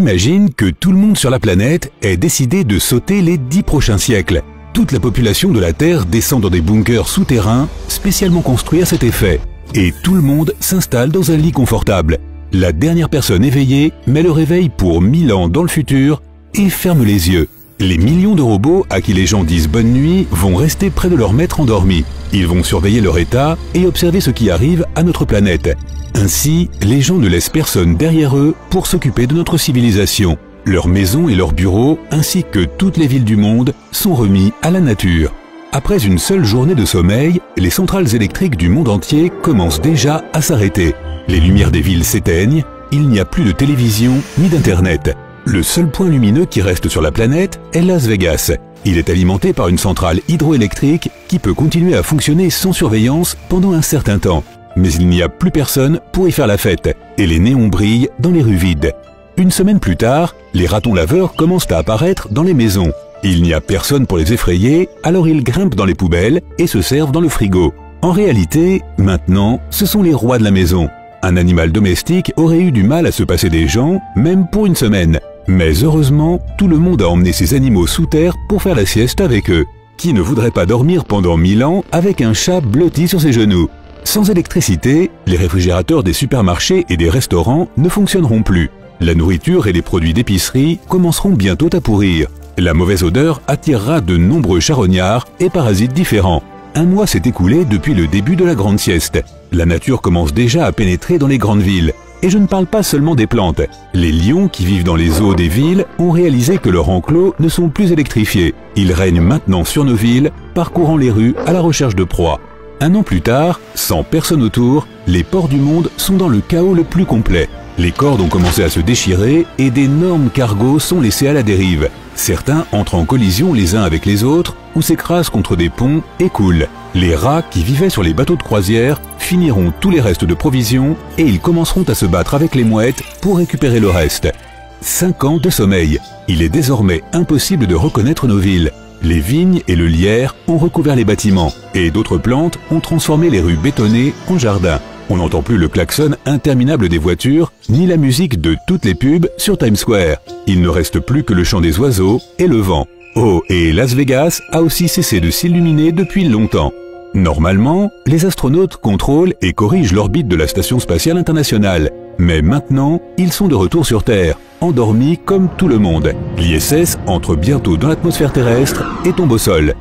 Imagine que tout le monde sur la planète ait décidé de sauter les 10 prochains siècles. Toute la population de la Terre descend dans des bunkers souterrains spécialement construits à cet effet. Et tout le monde s'installe dans un lit confortable. La dernière personne éveillée met le réveil pour 1000 ans dans le futur et ferme les yeux. Les millions de robots à qui les gens disent bonne nuit vont rester près de leur maître endormi. Ils vont surveiller leur état et observer ce qui arrive à notre planète. Ainsi, les gens ne laissent personne derrière eux pour s'occuper de notre civilisation. Leurs maisons et leurs bureaux, ainsi que toutes les villes du monde, sont remis à la nature. Après une seule journée de sommeil, les centrales électriques du monde entier commencent déjà à s'arrêter. Les lumières des villes s'éteignent, il n'y a plus de télévision ni d'internet. Le seul point lumineux qui reste sur la planète est Las Vegas. Il est alimenté par une centrale hydroélectrique qui peut continuer à fonctionner sans surveillance pendant un certain temps. Mais il n'y a plus personne pour y faire la fête, et les néons brillent dans les rues vides. Une semaine plus tard, les ratons laveurs commencent à apparaître dans les maisons. Il n'y a personne pour les effrayer, alors ils grimpent dans les poubelles et se servent dans le frigo. En réalité, maintenant, ce sont les rois de la maison. Un animal domestique aurait eu du mal à se passer des gens, même pour une semaine. Mais heureusement, tout le monde a emmené ses animaux sous terre pour faire la sieste avec eux. Qui ne voudrait pas dormir pendant 1000 ans avec un chat blotti sur ses genoux? Sans électricité, les réfrigérateurs des supermarchés et des restaurants ne fonctionneront plus. La nourriture et les produits d'épicerie commenceront bientôt à pourrir. La mauvaise odeur attirera de nombreux charognards et parasites différents. Un mois s'est écoulé depuis le début de la grande sieste. La nature commence déjà à pénétrer dans les grandes villes. Et je ne parle pas seulement des plantes. Les lions qui vivent dans les eaux des villes ont réalisé que leurs enclos ne sont plus électrifiés. Ils règnent maintenant sur nos villes, parcourant les rues à la recherche de proies. Un an plus tard, sans personne autour, les ports du monde sont dans le chaos le plus complet. Les cordes ont commencé à se déchirer et d'énormes cargos sont laissés à la dérive. Certains entrent en collision les uns avec les autres ou s'écrasent contre des ponts et coulent. Les rats qui vivaient sur les bateaux de croisière finiront tous les restes de provisions et ils commenceront à se battre avec les mouettes pour récupérer le reste. 5 ans de sommeil. Il est désormais impossible de reconnaître nos villes. Les vignes et le lierre ont recouvert les bâtiments et d'autres plantes ont transformé les rues bétonnées en jardins. On n'entend plus le klaxon interminable des voitures, ni la musique de toutes les pubs sur Times Square. Il ne reste plus que le chant des oiseaux et le vent. Oh, et Las Vegas a aussi cessé de s'illuminer depuis longtemps. Normalement, les astronautes contrôlent et corrigent l'orbite de la Station Spatiale Internationale. Mais maintenant, ils sont de retour sur Terre, endormis comme tout le monde. L'ISS entre bientôt dans l'atmosphère terrestre et tombe au sol.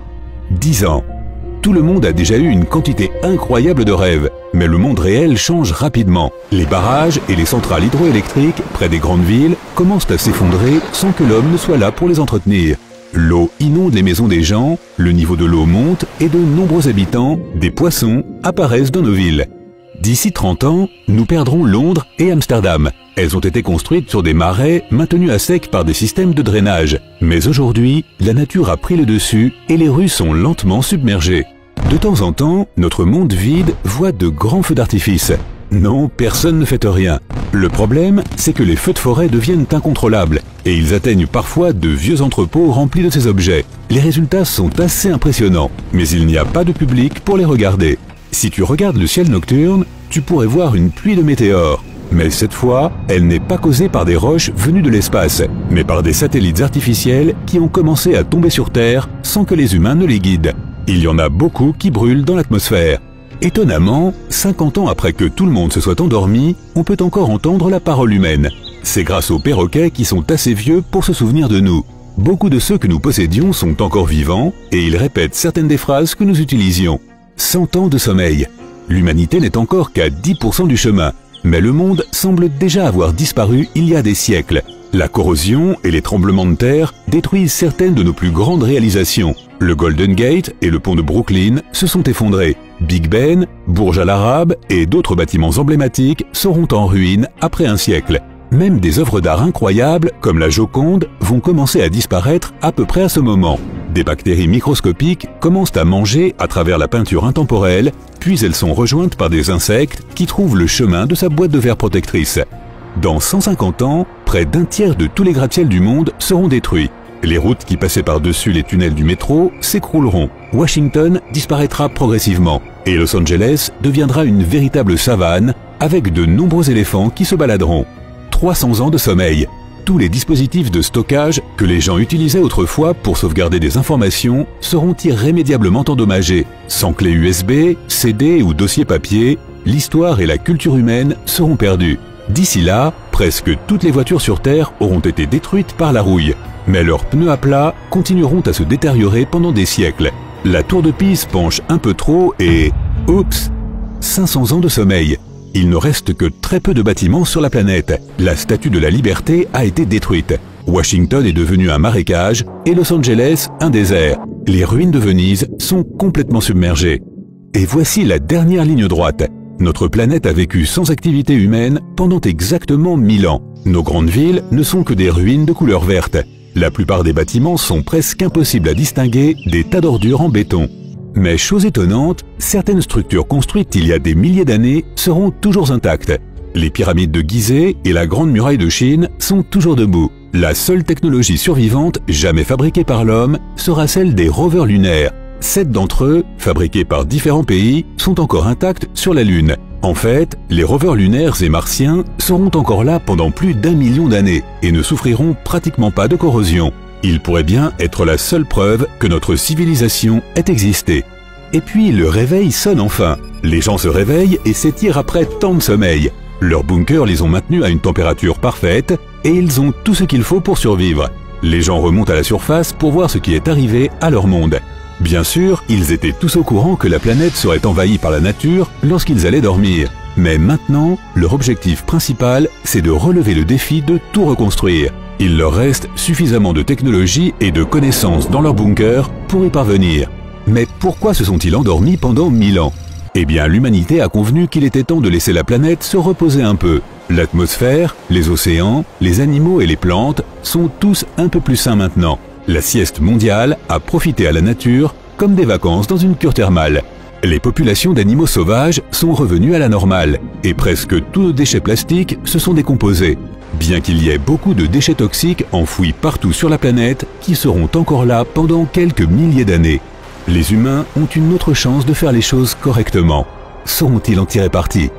10 ans. Tout le monde a déjà eu une quantité incroyable de rêves, mais le monde réel change rapidement. Les barrages et les centrales hydroélectriques près des grandes villes commencent à s'effondrer sans que l'homme ne soit là pour les entretenir. L'eau inonde les maisons des gens, le niveau de l'eau monte et de nombreux habitants, des poissons, apparaissent dans nos villes. D'ici 30 ans, nous perdrons Londres et Amsterdam. Elles ont été construites sur des marais maintenus à sec par des systèmes de drainage. Mais aujourd'hui, la nature a pris le dessus et les rues sont lentement submergées. De temps en temps, notre monde vide voit de grands feux d'artifice. Non, personne ne fait rien. Le problème, c'est que les feux de forêt deviennent incontrôlables et ils atteignent parfois de vieux entrepôts remplis de ces objets. Les résultats sont assez impressionnants, mais il n'y a pas de public pour les regarder. Si tu regardes le ciel nocturne, tu pourrais voir une pluie de météores. Mais cette fois, elle n'est pas causée par des roches venues de l'espace, mais par des satellites artificiels qui ont commencé à tomber sur Terre sans que les humains ne les guident. Il y en a beaucoup qui brûlent dans l'atmosphère. Étonnamment, 50 ans après que tout le monde se soit endormi, on peut encore entendre la parole humaine. C'est grâce aux perroquets qui sont assez vieux pour se souvenir de nous. Beaucoup de ceux que nous possédions sont encore vivants et ils répètent certaines des phrases que nous utilisions. 100 ans de sommeil. L'humanité n'est encore qu'à 10% du chemin, mais le monde semble déjà avoir disparu il y a des siècles. La corrosion et les tremblements de terre détruisent certaines de nos plus grandes réalisations. Le Golden Gate et le pont de Brooklyn se sont effondrés. Big Ben, Burj Al Arab et d'autres bâtiments emblématiques seront en ruine après un siècle. Même des œuvres d'art incroyables, comme la Joconde, vont commencer à disparaître à peu près à ce moment. Des bactéries microscopiques commencent à manger à travers la peinture intemporelle, puis elles sont rejointes par des insectes qui trouvent le chemin de sa boîte de verre protectrice. Dans 150 ans, près d'un tiers de tous les gratte-ciels du monde seront détruits. Les routes qui passaient par-dessus les tunnels du métro s'écrouleront. Washington disparaîtra progressivement et Los Angeles deviendra une véritable savane avec de nombreux éléphants qui se baladeront. 300 ans de sommeil. tous les dispositifs de stockage que les gens utilisaient autrefois pour sauvegarder des informations seront irrémédiablement endommagés. Sans clé USB, CD ou dossier papier, l'histoire et la culture humaine seront perdues. D'ici là, presque toutes les voitures sur Terre auront été détruites par la rouille. Mais leurs pneus à plat continueront à se détériorer pendant des siècles. La tour de Pise penche un peu trop et... oups! 500 ans de sommeil. Il ne reste que très peu de bâtiments sur la planète. La Statue de la Liberté a été détruite. Washington est devenu un marécage et Los Angeles un désert. Les ruines de Venise sont complètement submergées. Et voici la dernière ligne droite. Notre planète a vécu sans activité humaine pendant exactement 1000 ans. Nos grandes villes ne sont que des ruines de couleur verte. La plupart des bâtiments sont presque impossibles à distinguer des tas d'ordures en béton. Mais chose étonnante, certaines structures construites il y a des milliers d'années seront toujours intactes. Les pyramides de Gizeh et la Grande Muraille de Chine sont toujours debout. La seule technologie survivante jamais fabriquée par l'homme sera celle des rovers lunaires. 7 d'entre eux, fabriqués par différents pays, sont encore intacts sur la Lune. En fait, les rovers lunaires et martiens seront encore là pendant plus d'1 million d'années et ne souffriront pratiquement pas de corrosion. Ils pourraient bien être la seule preuve que notre civilisation ait existé. Et puis le réveil sonne enfin. Les gens se réveillent et s'étirent après tant de sommeil. Leurs bunkers les ont maintenus à une température parfaite et ils ont tout ce qu'il faut pour survivre. Les gens remontent à la surface pour voir ce qui est arrivé à leur monde. Bien sûr, ils étaient tous au courant que la planète serait envahie par la nature lorsqu'ils allaient dormir. Mais maintenant, leur objectif principal, c'est de relever le défi de tout reconstruire. Il leur reste suffisamment de technologie et de connaissances dans leur bunker pour y parvenir. Mais pourquoi se sont-ils endormis pendant 1000 ans? Eh bien, l'humanité a convenu qu'il était temps de laisser la planète se reposer un peu. L'atmosphère, les océans, les animaux et les plantes sont tous un peu plus sains maintenant. La sieste mondiale a profité à la nature comme des vacances dans une cure thermale. Les populations d'animaux sauvages sont revenues à la normale et presque tous nos déchets plastiques se sont décomposés. Bien qu'il y ait beaucoup de déchets toxiques enfouis partout sur la planète qui seront encore là pendant quelques milliers d'années. Les humains ont une autre chance de faire les choses correctement. Sauront-ils en tirer parti ?